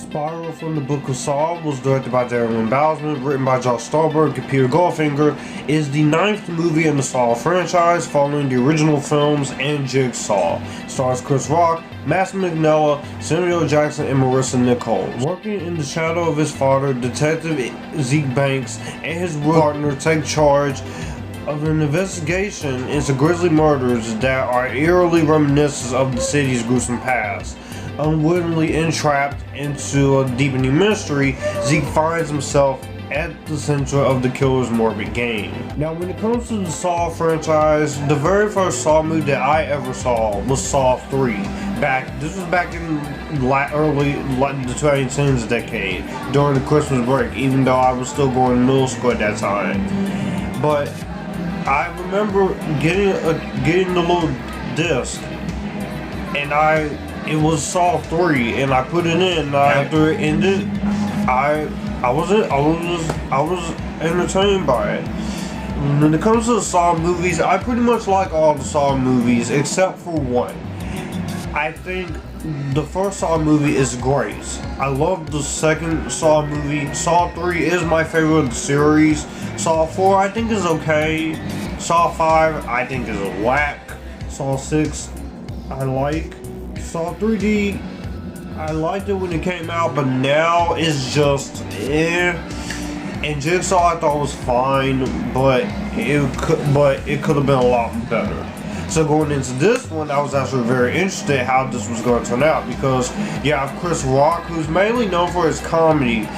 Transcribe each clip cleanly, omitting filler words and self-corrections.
Spiral from the Book of Saw was directed by Darren Bousman, written by Stolberg and Peter Goldfinger, is the 9th movie in the Saw franchise following the original films and Jigsaw. Stars Chris Rock, Minghella, Samuel Jackson, and Marisol Nichols. Working in the shadow of his father, Detective Zeke Banks and his partner take charge of an investigation into grisly murders that are eerily reminiscent of the city's gruesome past. Unwittingly entrapped into a deepening mystery, Zeke finds himself at the center of the killer's morbid game. Now, when it comes to the Saw franchise, the very first Saw movie that I ever saw was Saw 3. This was back in early the 2010s decade, during the Christmas break, even though I was still going to middle school at that time. But I remember getting the little disc, and it was Saw 3, and I put it in. After it ended, I was entertained by it. When it comes to the Saw movies, I pretty much like all the Saw movies except for one. I think the first Saw movie is great. I love the second Saw movie. Saw 3 is my favorite of the series. Saw 4 I think is okay. Saw 5 I think is a whack. Saw 6 I like. Saw 3D, I liked it when it came out, but now it's just And Jigsaw I thought was fine, but it could have been a lot better. So going into this one, I was actually very interested in how this was going to turn out, because you have Chris Rock, who's mainly known for his comedy,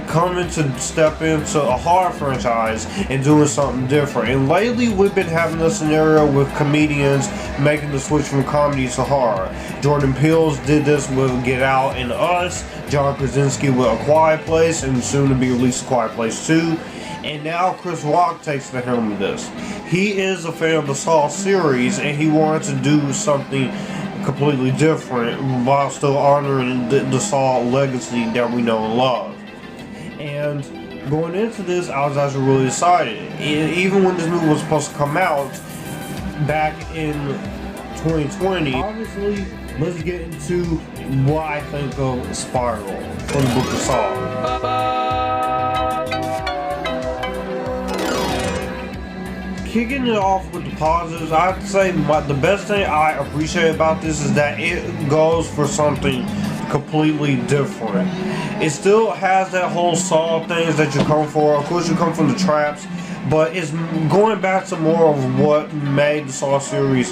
coming to step into a horror franchise and doing something different. And lately we've been having a scenario with comedians making the switch from comedy to horror. Jordan Peele did this with Get Out and Us, John Krasinski with A Quiet Place, and soon to be released A Quiet Place 2. And now Chris Rock takes the helm of this. He is a fan of the Saw series, and he wanted to do something completely different while still honoring the Saw legacy that we know and love. And going into this, I was actually really excited. Even when this movie was supposed to come out back in 2020, obviously, let's get into what I think of Spiral from the Book of Saw. Kicking it off with the positives, I'd say the best thing I appreciate about this is that it goes for something completely different. It still has that whole Saw things that you come for. Of course, you come from the traps, but it's going back to more of what made the Saw series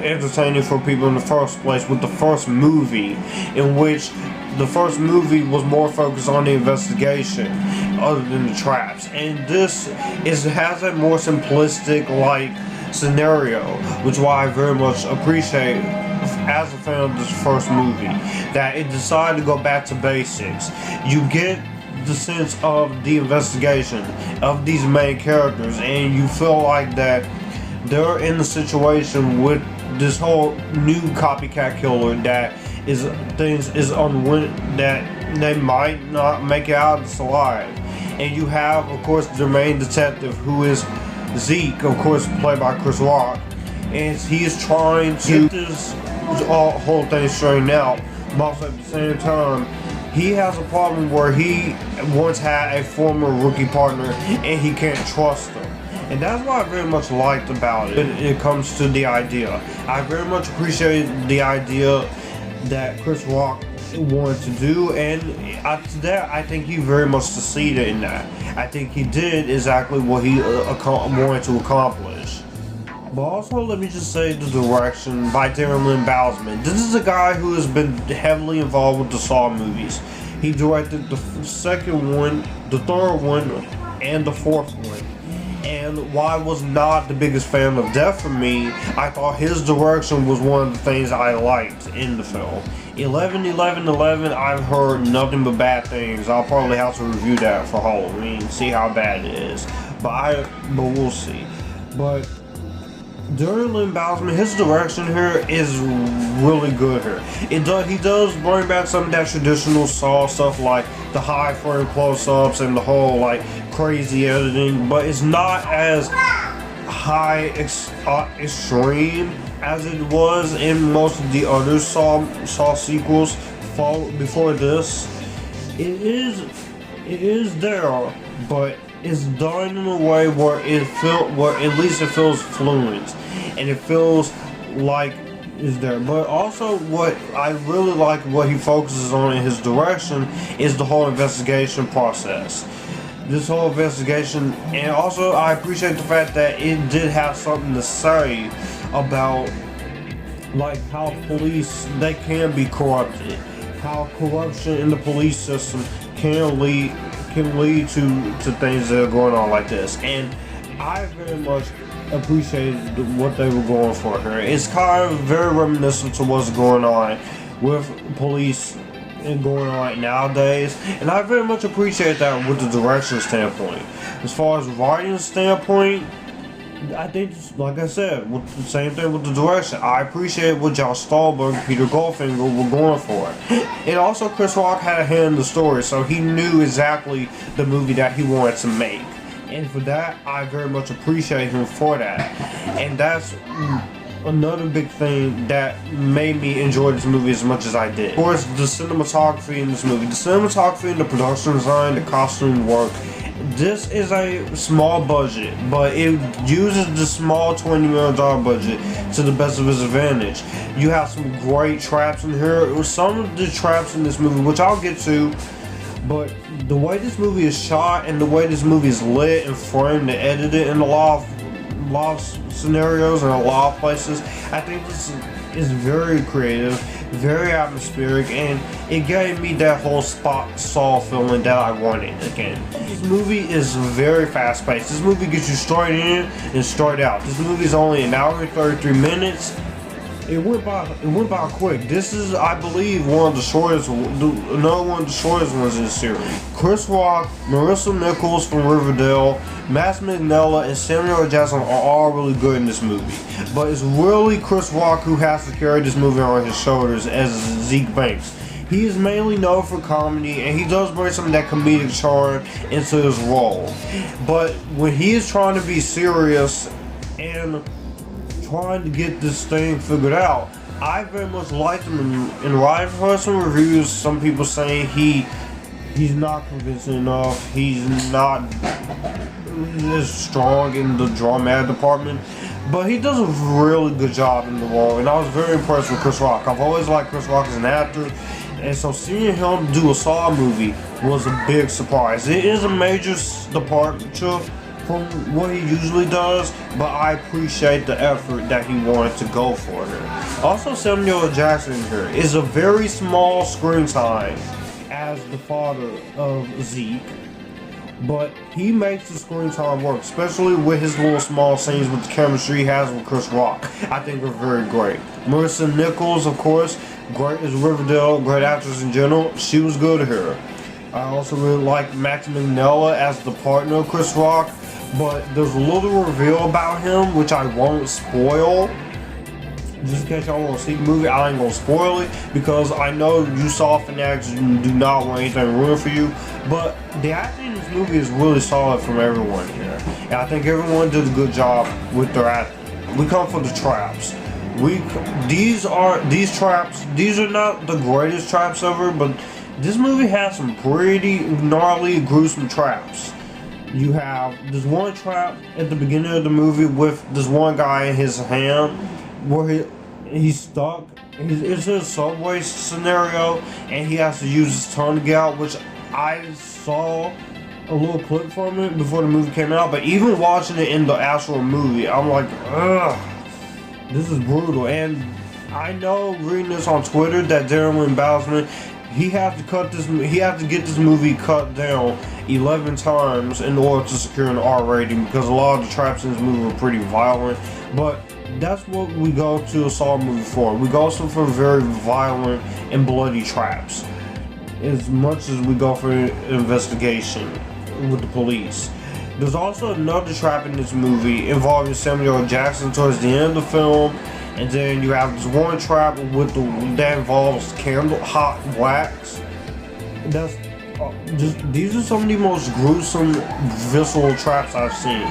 entertaining for people in the first place, with the first movie, in which the first movie was more focused on the investigation other than the traps, and this has a more simplistic scenario, which why I very much appreciate as a fan of this first movie, that it decided to go back to basics. You get the sense of the investigation of these main characters, and you feel like that they're in the situation with this whole new copycat killer that is unwilling, that they might not make it out of this alive. And you have, of course, the main detective, who is Zeke, of course, played by Chris Rock, and he is trying to get this whole thing straightened out, but also at the same time, he has a problem where he once had a former rookie partner and he can't trust them. And that's what I very much liked about it. It comes to the idea. I very much appreciated the idea that Chris Rock wanted to do, and to that I think he very much succeeded in that. I think he did exactly what he wanted to accomplish. But also, let me just say the direction by Darren Bousman. This is a guy who has been heavily involved with the Saw movies. He directed the second one, the third one, and the fourth one. And while I was not the biggest fan of Death for Me, I thought his direction was one of the things I liked in the film. 11-11-11, I've heard nothing but bad things. I'll probably have to review that for Halloween, see how bad it is. But we'll see. But Darren Bousman, his direction here is really good here. He does bring back some of that traditional Saw stuff, like the high frame close-ups and the whole crazy editing, but it's not as high extreme as it was in most of the other Saw sequels. before this, it is there, but it's done in a way where at least it feels fluent, and it feels like it's there. But also, what I really like, what he focuses on in his direction, is the whole investigation process. This whole investigation, and also I appreciate the fact that it did have something to say about like how police, they can be corrupted, how corruption in the police system can lead to things that are going on like this. And I very much appreciated what they were going for here. It's kind of very reminiscent to what's going on with police and going on nowadays, and I very much appreciate that with the direction standpoint. As far as writing standpoint, I think, like I said, with the same thing with the direction, I appreciate what Josh Stolberg and Peter Goldfinger were going for. And also, Chris Rock had a hand in the story, so he knew exactly the movie that he wanted to make. And for that, I very much appreciate him for that. And that's another big thing that made me enjoy this movie as much as I did. Of course, the cinematography in this movie, the cinematography and the production design, the costume work. This is a small budget, but it uses the small $20 million budget to the best of its advantage. You have some great traps in here. Some of the traps in this movie, which I'll get to, but the way this movie is shot and the way this movie is lit and framed and edited in a lot of scenarios and a lot of places, I think this is very creative, very atmospheric, and it gave me that whole Saw feeling that I wanted again. This movie is very fast paced. This movie gets you straight in and straight out. This movie is only an hour and 33 minutes. It went by quick. This is, I believe, one of the shortest ones in the series. Chris Rock, Marisol Nichols from Riverdale, Minghella, and Samuel L. Jackson are all really good in this movie. But it's really Chris Rock who has to carry this movie on his shoulders as Zeke Banks. He is mainly known for comedy, and he does bring some of that comedic charm into his role. But when he is trying to be serious and trying to get this thing figured out, I very much liked him in writing. For some reviews, some people saying he's not convincing enough, he's not as strong in the dramatic department, but he does a really good job in the role, and I was very impressed with Chris Rock. I've always liked Chris Rock as an actor, and so seeing him do a Saw movie was a big surprise. It is a major departure from what he usually does, but I appreciate the effort that he wanted to go for here. Also, Samuel L. Jackson here is a very small screen time as the father of Zeke, but he makes the screen time work, especially with his little small scenes with the chemistry he has with Chris Rock. I think are very great. Marisol Nichols, of course, great as Riverdale, great actress in general. She was good here. I also really like Max Minghella as the partner of Chris Rock, but there's a little reveal about him which I won't spoil. Just in case y'all want to see the movie, I ain't gonna spoil it because I know you Saw fanatics do not want anything ruined for you. But the acting in this movie is really solid from everyone here, and I think everyone did a good job with their acting. We come for the traps. These are not the greatest traps ever, but this movie has some pretty gnarly, gruesome traps. You have this one trap at the beginning of the movie with this one guy in his hand where he's stuck. It's a subway scenario and he has to use his tongue to get out, which I saw a little clip from it before the movie came out, but even watching it in the actual movie, I'm like, ugh, this is brutal. And I know, reading this on Twitter, that Darren Bousman, he has to get this movie cut down 11 times in order to secure an R rating because a lot of the traps in this movie are pretty violent. But that's what we go to a Saw movie for. We go for very violent and bloody traps, as much as we go for an investigation with the police. There's also another trap in this movie involving Samuel L. Jackson towards the end of the film. And then you have this one trap that involves hot wax. These are some of the most gruesome, visceral traps I've seen.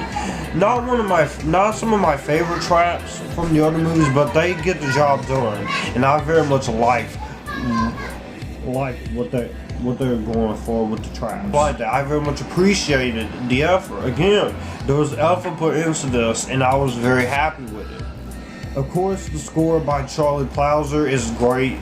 Not some of my favorite traps from the other movies, but they get the job done, and I very much like like what they're going for with the traps. But I very much appreciated the effort. Again, there was effort put into this, and I was very happy with it. Of course, the score by Charlie Plowser is great.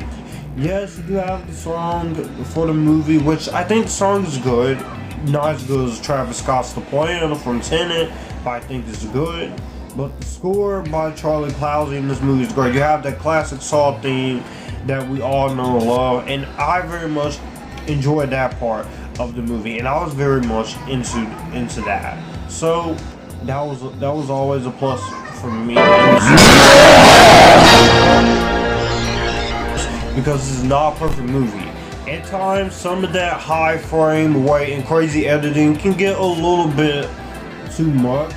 Yes, you do have the song for the movie, which I think the song is good. Not as good as Travis Scott's The Plan from Tenet, but I think it's good. But the score by Charlie Plowser in this movie is great. You have that classic Saw theme that we all know and love, and I very much enjoyed that part of the movie, and I was very much into that. So that was always a plus for me. Because this is not a perfect movie. At times, some of that high frame rate and crazy editing can get a little bit too much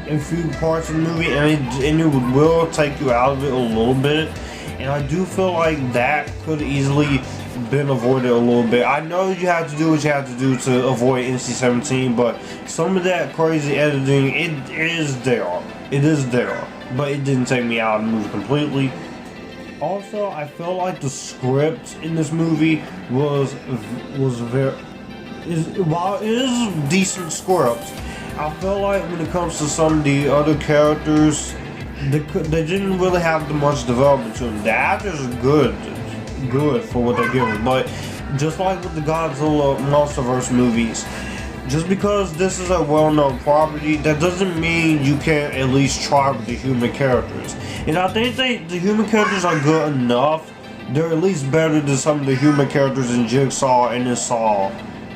in a few parts of the movie, and it will take you out of it a little bit. And I do feel like that could easily been avoided a little bit. I know you have to do what you have to do to avoid NC-17, but some of that crazy editing, it is there. It is there, but it didn't take me out of the movie completely. Also, I feel like the script in this movie was while it is decent script, I feel like when it comes to some of the other characters, they didn't really have much development to them. The actors are good for what they're giving, but just like with the Godzilla MonsterVerse movies, just because this is a well-known property, that doesn't mean you can't at least try with the human characters. And I think the human characters are good enough. They're at least better than some of the human characters in Jigsaw and in Saw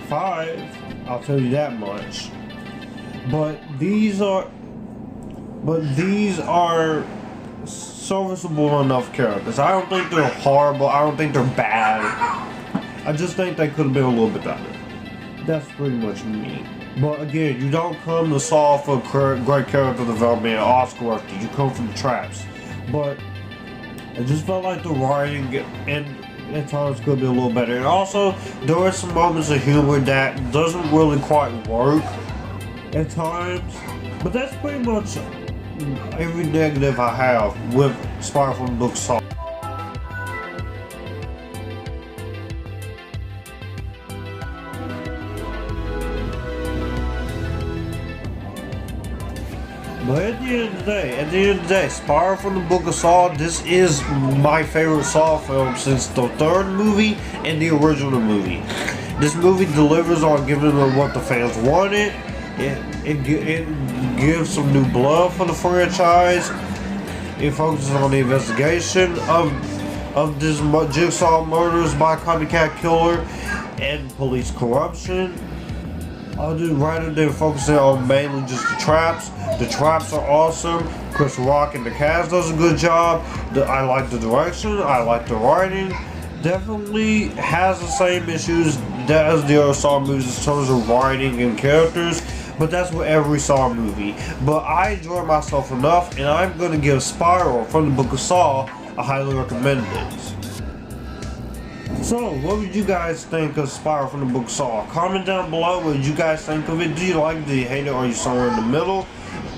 5. I'll tell you that much. But these are serviceable enough characters. I don't think they're horrible. I don't think they're bad. I just think they could have been a little bit better. That's pretty much me. But again, you don't come to Saw for great character development and Oscar worthy. You come for the traps. But I just felt like the writing and at times could be a little better. And also, there are some moments of humor that doesn't really quite work at times. But that's pretty much every negative I have with Spiral from the Book Saw. But at the end of the day, Spiral from the Book of Saw, this is my favorite Saw film since the third movie and the original movie. This movie delivers on giving them what the fans wanted. It gives some new blood for the franchise. It focuses on the investigation of this Jigsaw murders by a copycat killer and police corruption. Rather than focusing on mainly just the traps. The traps are awesome. Chris Rock and the cast does a good job. I like the direction. I like the writing. Definitely has the same issues as the other Saw movies in terms of writing and characters. But that's with every Saw movie. But I enjoy myself enough, and I'm going to give Spiral from the Book of Saw a highly recommended. So, what would you guys think of Spiral from the Book of Saw? Comment down below what you guys think of it. Do you like it? Do you hate it? Or are you somewhere in the middle?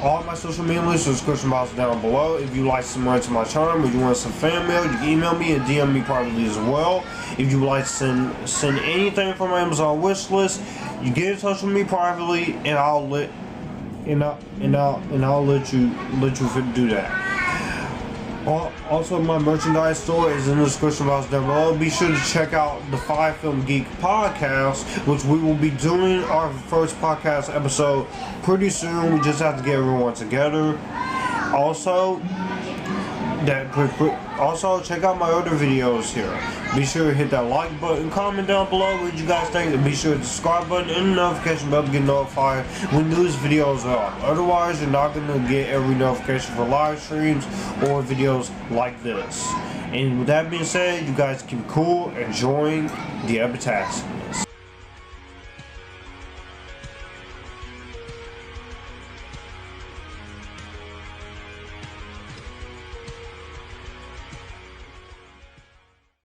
All my social media links in the description box down below. If you like some money to my channel or you want some fan mail, you can email me and DM me privately as well. If you would like to send anything from my Amazon wish list, you get in touch with me privately, and I'll let you do that. Also, my merchandise store is in the description box down below. Be sure to check out the 5 Film Geek podcast, which we will be doing our first podcast episode pretty soon. We just have to get everyone together. Also, check out my other videos here. Be sure to hit that like button, comment down below what you guys think, and be sure to hit the subscribe button and the notification bell to get notified when news videos are up. Otherwise, you're not going to get every notification for live streams or videos like this. And with that being said, you guys keep cool, enjoying the Epictasticness.